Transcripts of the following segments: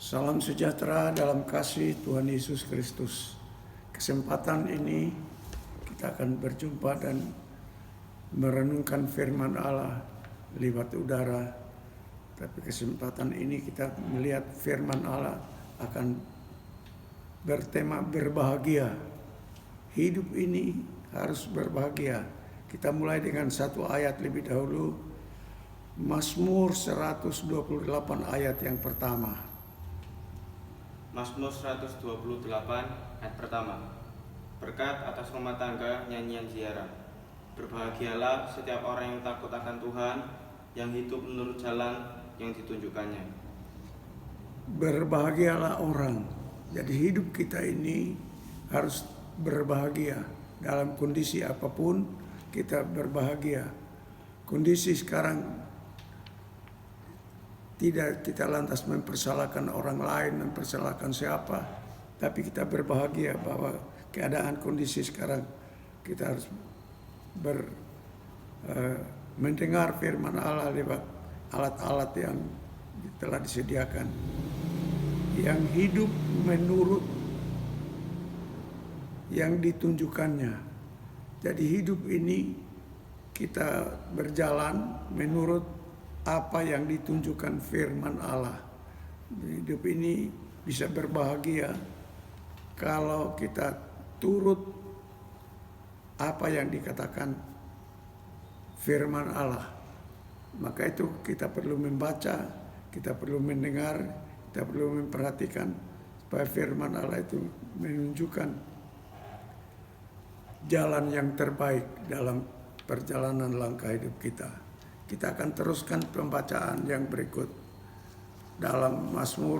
Salam sejahtera dalam kasih Tuhan Yesus Kristus. Kesempatan ini kita akan berjumpa dan merenungkan firman Allah lewat udara. Tapi kesempatan ini kita melihat firman Allah akan bertema berbahagia. Hidup ini harus berbahagia. Kita mulai dengan satu ayat lebih dahulu. Mazmur 128 ayat yang pertama. Mazmur 128 ayat pertama. Berkat atas rumah tangga nyanyian ziarah. Berbahagialah setiap orang yang takut akan Tuhan, yang hidup menurut jalan yang ditunjukkannya. Berbahagialah orang. Jadi hidup kita ini harus berbahagia. Dalam kondisi apapun kita berbahagia. Kondisi sekarang tidak kita lantas mempersalahkan orang lain, mempersalahkan siapa, tapi kita berbahagia bahwa keadaan kondisi sekarang kita harus mendengar firman Allah lewat alat-alat yang telah disediakan, yang hidup menurut yang ditunjukkannya. Jadi hidup ini kita berjalan menurut apa yang ditunjukkan firman Allah. Hidup ini bisa berbahagia kalau kita turut apa yang dikatakan firman Allah. Maka itu kita perlu membaca, kita perlu mendengar, kita perlu memperhatikan supaya firman Allah itu menunjukkan jalan yang terbaik dalam perjalanan langkah hidup kita. Kita akan teruskan pembacaan yang berikut dalam Mazmur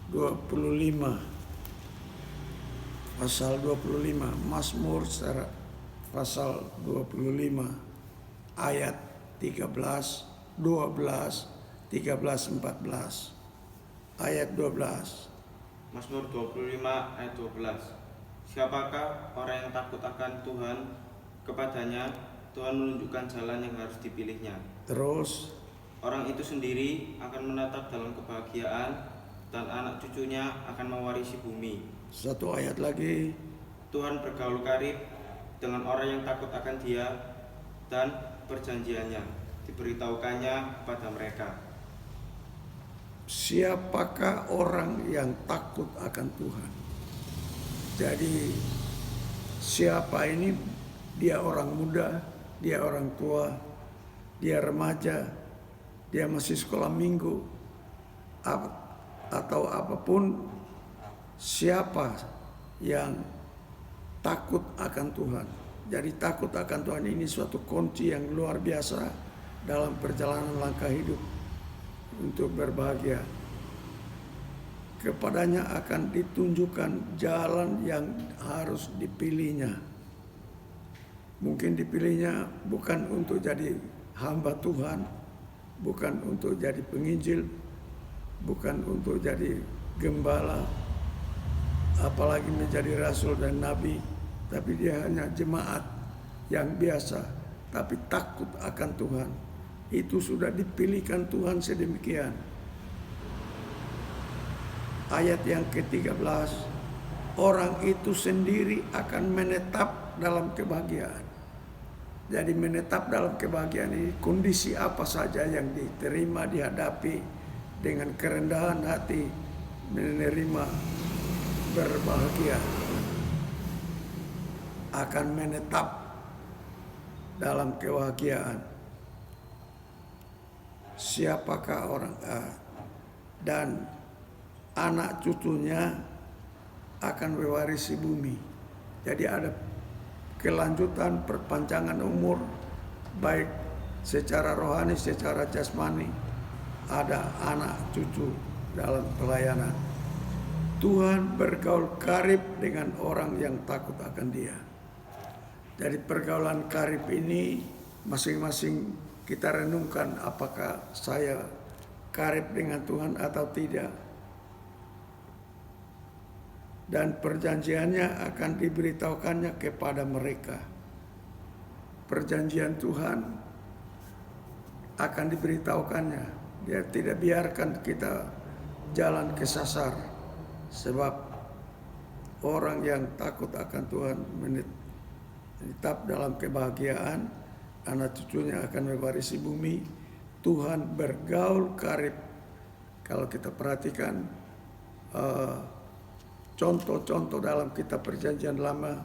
25 pasal 25, Mazmur pasal 25 ayat 13, 12, 13, 14. Ayat 12. Mazmur 25 ayat 12. Siapakah orang yang takut akan Tuhan? Kepadanya Tuhan menunjukkan jalan yang harus dipilihnya. Terus, orang itu sendiri akan menetap dalam kebahagiaan, dan anak cucunya akan mewarisi bumi. Satu ayat lagi. Tuhan bergaul karib dengan orang yang takut akan Dia, dan perjanjiannya diberitahukannya kepada mereka. Siapakah orang yang takut akan Tuhan? Jadi siapa ini? Dia orang muda, dia orang tua, dia remaja, dia masih sekolah minggu, atau apapun, siapa yang takut akan Tuhan. Jadi takut akan Tuhan ini suatu kunci yang luar biasa dalam perjalanan langkah hidup untuk berbahagia. Kepadanya akan ditunjukkan jalan yang harus dipilihnya. Mungkin dipilihnya bukan untuk jadi hamba Tuhan, bukan untuk jadi penginjil, bukan untuk jadi gembala, apalagi menjadi rasul dan nabi, tapi dia hanya jemaat yang biasa, tapi takut akan Tuhan. Itu sudah dipilihkan Tuhan sedemikian. Ayat yang ke-13, orang itu sendiri akan menetap dalam kebahagiaan. Jadi menetap dalam kebahagiaan ini, kondisi apa saja yang diterima, dihadapi dengan kerendahan hati, menerima berbahagia, akan menetap dalam kebahagiaan. Siapakah orang dan anak cucunya akan mewarisi bumi. Jadi ada kelanjutan, perpanjangan umur, baik secara rohani, secara jasmani. Ada anak cucu dalam pelayanan. Tuhan bergaul karib dengan orang yang takut akan Dia. Dari pergaulan karib ini masing-masing kita renungkan, apakah saya karib dengan Tuhan atau tidak. Dan perjanjiannya akan diberitahukannya kepada mereka. Perjanjian Tuhan akan diberitahukannya Dia tidak biarkan kita jalan kesasar. Sebab orang yang takut akan Tuhan menetap dalam kebahagiaan, anak cucunya akan mewarisi bumi. Tuhan bergaul karib. Kalau kita perhatikan contoh-contoh dalam kitab Perjanjian Lama,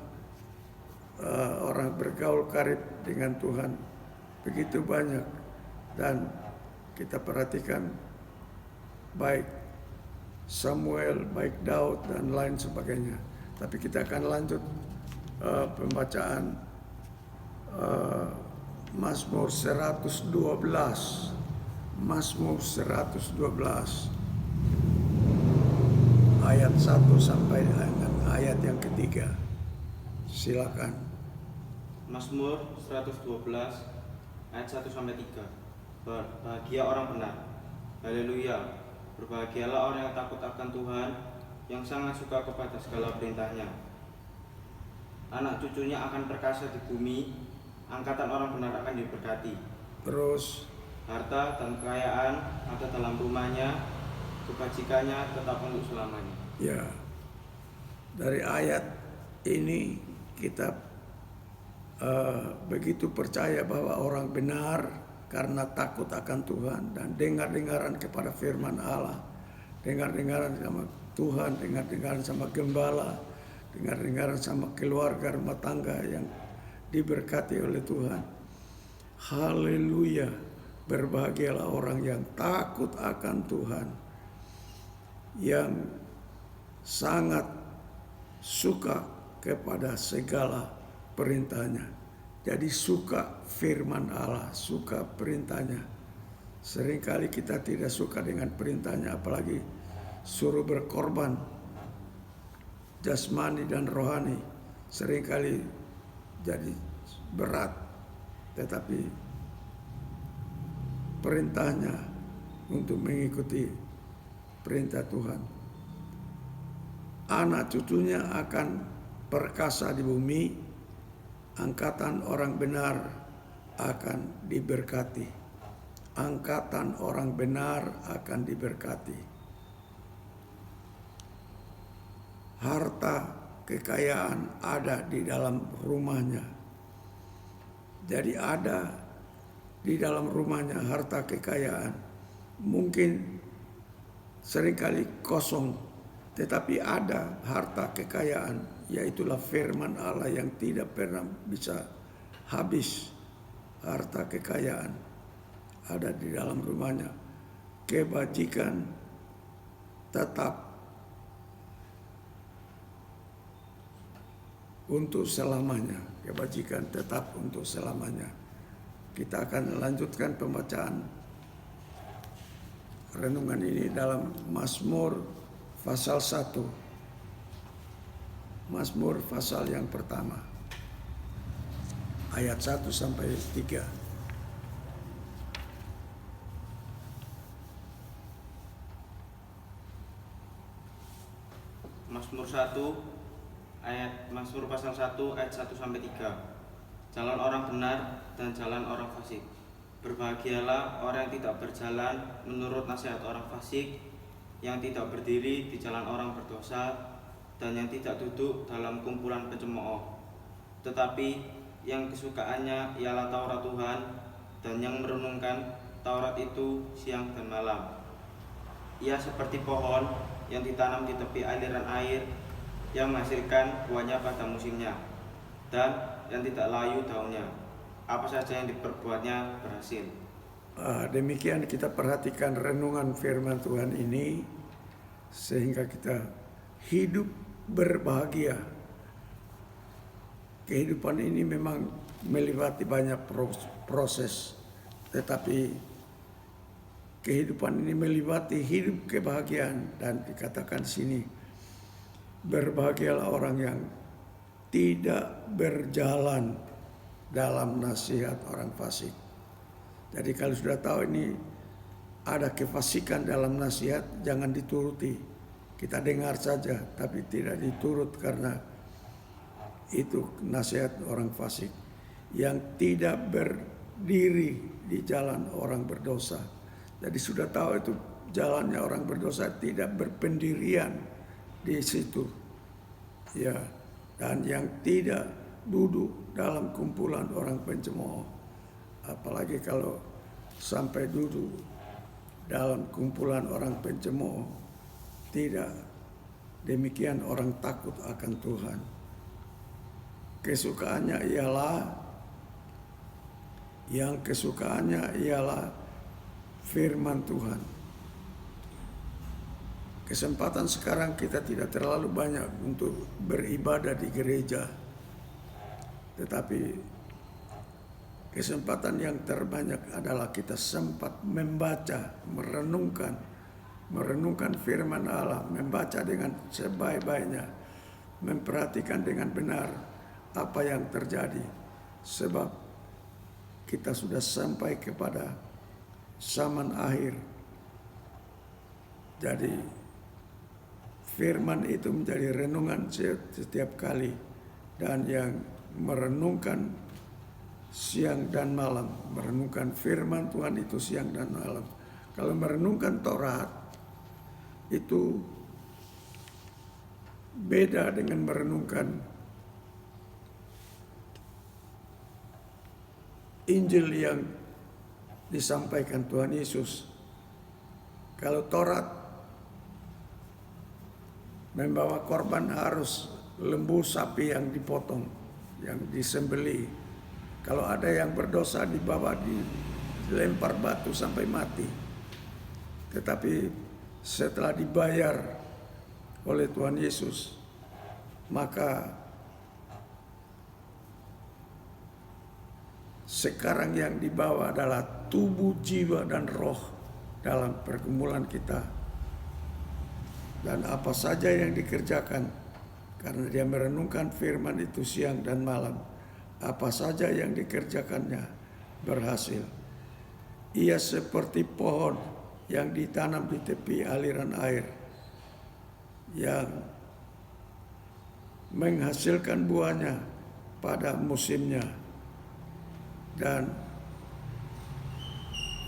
orang bergaul karib dengan Tuhan begitu banyak, dan kita perhatikan baik Samuel, baik Daud dan lain sebagainya. Tapi kita akan lanjut pembacaan Mazmur 112. Mazmur 112 ayat 1 sampai ayat yang ketiga. Silakan. Mazmur 112 ayat 1 sampai 3. Bahagia orang benar. Haleluya. Berbahagialah orang yang takut akan Tuhan, yang sangat suka kepada segala perintahnya. Anak cucunya akan perkasa di bumi, angkatan orang benar akan diberkati. Terus Harta dan kekayaan ada dalam rumahnya, kebajikannya tetap untuk selamanya. ya, dari ayat ini kita begitu percaya bahwa orang benar karena takut akan Tuhan dan dengar-dengaran kepada firman Allah, dengar-dengaran sama Tuhan, dengar-dengaran sama gembala, dengar-dengaran sama keluarga rumah tangga yang diberkati oleh Tuhan. Haleluya. Berbahagialah orang yang takut akan Tuhan, yang sangat suka kepada segala perintahnya. Jadi suka firman Allah, suka perintahnya. Seringkali kita tidak suka dengan perintahnya, apalagi suruh berkorban jasmani dan rohani. Seringkali jadi berat, tetapi perintahnya untuk mengikuti perintah Tuhan. Anak cucunya akan perkasa di bumi, angkatan orang benar akan diberkati. Angkatan orang benar akan diberkati. Harta kekayaan ada di dalam rumahnya. Jadi ada di dalam rumahnya harta kekayaan. Mungkin seringkali kosong, tetapi ada harta kekayaan, yaitulah firman Allah yang tidak pernah bisa habis. Harta kekayaan ada di dalam rumahnya. Kebajikan tetap untuk selamanya. Kebajikan tetap untuk selamanya. Kita akan lanjutkan pembacaan renungan ini dalam Mazmur pasal 1. Mazmur pasal yang pertama, ayat 1 sampai 3. Mazmur 1 Mazmur pasal 1 ayat 1 sampai 3. Jalan orang benar dan jalan orang fasik. Berbahagialah orang yang tidak berjalan menurut nasihat orang fasik, yang tidak berdiri di jalan orang berdosa, dan yang tidak duduk dalam kumpulan pencemooh. Tetapi yang kesukaannya ialah Taurat Tuhan, dan yang merenungkan Taurat itu siang dan malam. Ia seperti pohon yang ditanam di tepi aliran air, yang menghasilkan buahnya pada musimnya, dan yang tidak layu daunnya. Apa saja yang diperbuatnya berhasil. Demikian kita perhatikan renungan firman Tuhan ini, sehingga kita hidup berbahagia. Kehidupan ini memang melewati banyak proses, tetapi kehidupan ini melewati hidup kebahagiaan. Dan dikatakan sini, berbahagialah orang yang tidak berjalan dalam nasihat orang fasik. Jadi kalau sudah tahu ini ada kefasikan dalam nasihat, jangan dituruti. Kita dengar saja tapi tidak diturut, karena itu nasihat orang fasik. Yang tidak berdiri di jalan orang berdosa, Jadi sudah tahu itu jalannya orang berdosa, tidak berpendirian di situ. Ya, dan yang tidak duduk dalam kumpulan orang pencemooh. Apalagi kalau sampai duduk dalam kumpulan orang pencemooh, tidak demikian orang takut akan Tuhan. Kesukaannya ialah firman Tuhan. Kesempatan sekarang kita tidak terlalu banyak untuk beribadah di gereja, tetapi kesempatan yang terbanyak adalah kita sempat membaca, merenungkan firman Allah, membaca dengan sebaik-baiknya, memperhatikan dengan benar apa yang terjadi, sebab kita sudah sampai kepada zaman akhir. Jadi firman itu menjadi renungan setiap kali, dan yang merenungkan siang dan malam, merenungkan firman Tuhan itu siang dan malam. Kalau merenungkan Taurat itu beda dengan merenungkan Injil yang disampaikan Tuhan Yesus. Kalau Taurat membawa korban harus lembu sapi yang dipotong, yang disembelih. Kalau ada yang berdosa dibawa dilempar batu sampai mati. Tetapi setelah dibayar oleh Tuhan Yesus, maka sekarang yang dibawa adalah tubuh, jiwa, dan roh dalam pergumulan kita. Dan apa saja yang dikerjakan, karena dia merenungkan firman itu siang dan malam, apa saja yang dikerjakannya berhasil. Ia seperti pohon yang ditanam di tepi aliran air, yang menghasilkan buahnya pada musimnya, dan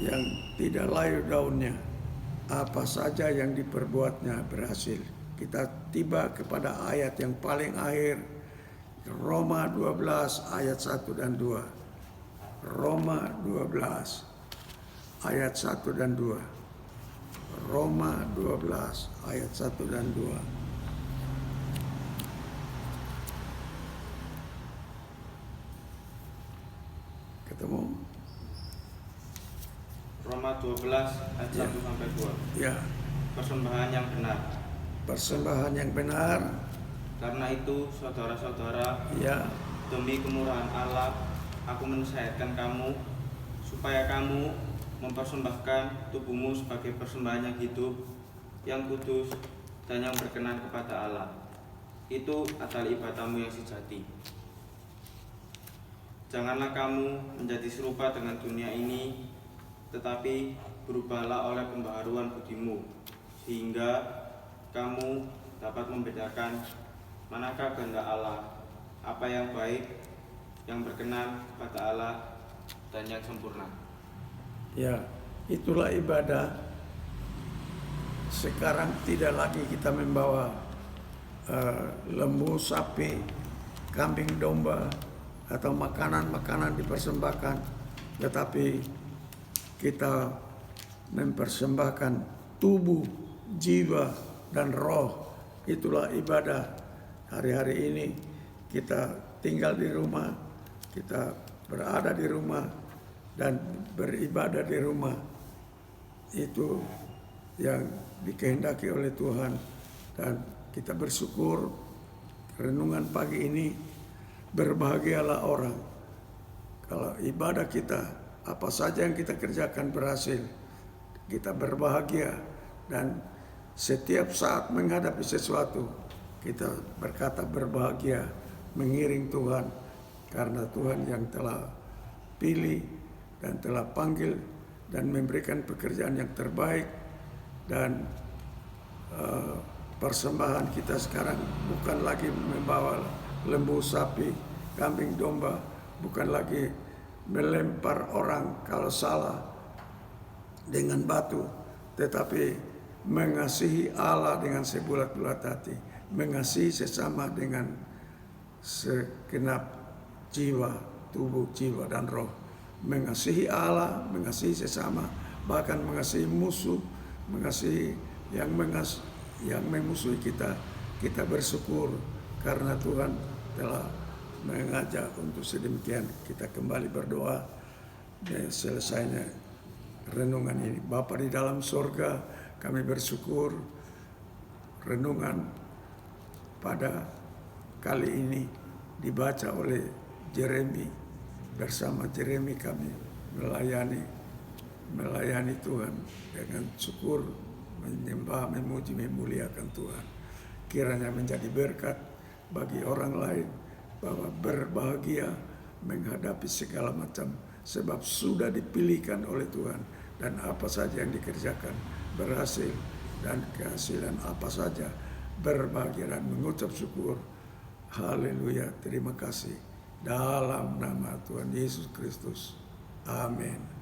yang tidak layu daunnya. Apa saja yang diperbuatnya berhasil. Kita tiba kepada ayat yang paling akhir, Roma 12 ayat 1 dan 2. Roma 12 ayat 1 dan 2. Roma 12 ayat 1 dan 2. Ketemu? Roma 12 ayat 1 sampai 2. Ya. Persembahan yang benar. Persembahan yang benar. Karena itu, saudara-saudara, Ya. demi kemurahan Allah, aku menasihatkan kamu supaya kamu mempersembahkan tubuhmu sebagai persembahan yang hidup, yang kudus, dan yang berkenan kepada Allah. Itu adalah ibadahmu yang sejati. Janganlah kamu menjadi serupa dengan dunia ini, tetapi berubahlah oleh pembaharuan budimu, sehingga kamu dapat membedakan manakah kehendak Allah, apa yang baik, yang berkenan kepada Allah, dan yang sempurna. Ya, itulah ibadah. Sekarang tidak lagi kita membawa lembu, sapi, kambing, domba, atau makanan-makanan dipersembahkan, tetapi kita mempersembahkan tubuh, jiwa, dan roh. Itulah ibadah. Hari-hari ini kita tinggal di rumah, kita berada di rumah, dan beribadah di rumah. Itu yang dikehendaki oleh Tuhan, dan kita bersyukur. Renungan pagi ini, berbahagialah orang kalau ibadah kita, apa saja yang kita kerjakan berhasil. Kita berbahagia, dan setiap saat menghadapi sesuatu kita berkata berbahagia, mengiring Tuhan, karena Tuhan yang telah pilih dan telah panggil dan memberikan pekerjaan yang terbaik. Dan persembahan kita sekarang bukan lagi membawa lembu, sapi, kambing, domba, bukan lagi melempar orang kalau salah, dengan batu, tetapi mengasihi Allah dengan sebulat-bulat hati, mengasihi sesama dengan segenap jiwa, tubuh, jiwa, dan roh. Mengasihi Allah, mengasihi sesama, bahkan mengasihi musuh, mengasihi yang memusuhi kita. Kita bersyukur karena Tuhan telah mengajak untuk sedemikian. Kita kembali berdoa dan selesainya renungan ini. Bapa di dalam sorga, kami bersyukur renungan pada kali ini dibaca oleh Yeremi. Bersama Yeremi kami melayani Tuhan dengan syukur, menyembah, memuji, memuliakan Tuhan. Kiranya menjadi berkat bagi orang lain, bahwa berbahagia menghadapi segala macam, sebab sudah dipilihkan oleh Tuhan, dan apa saja yang dikerjakan berhasil, dan kehasilan apa saja berbahagia dan mengucap syukur. Haleluya, terima kasih dalam nama Tuhan Yesus Kristus. Amin.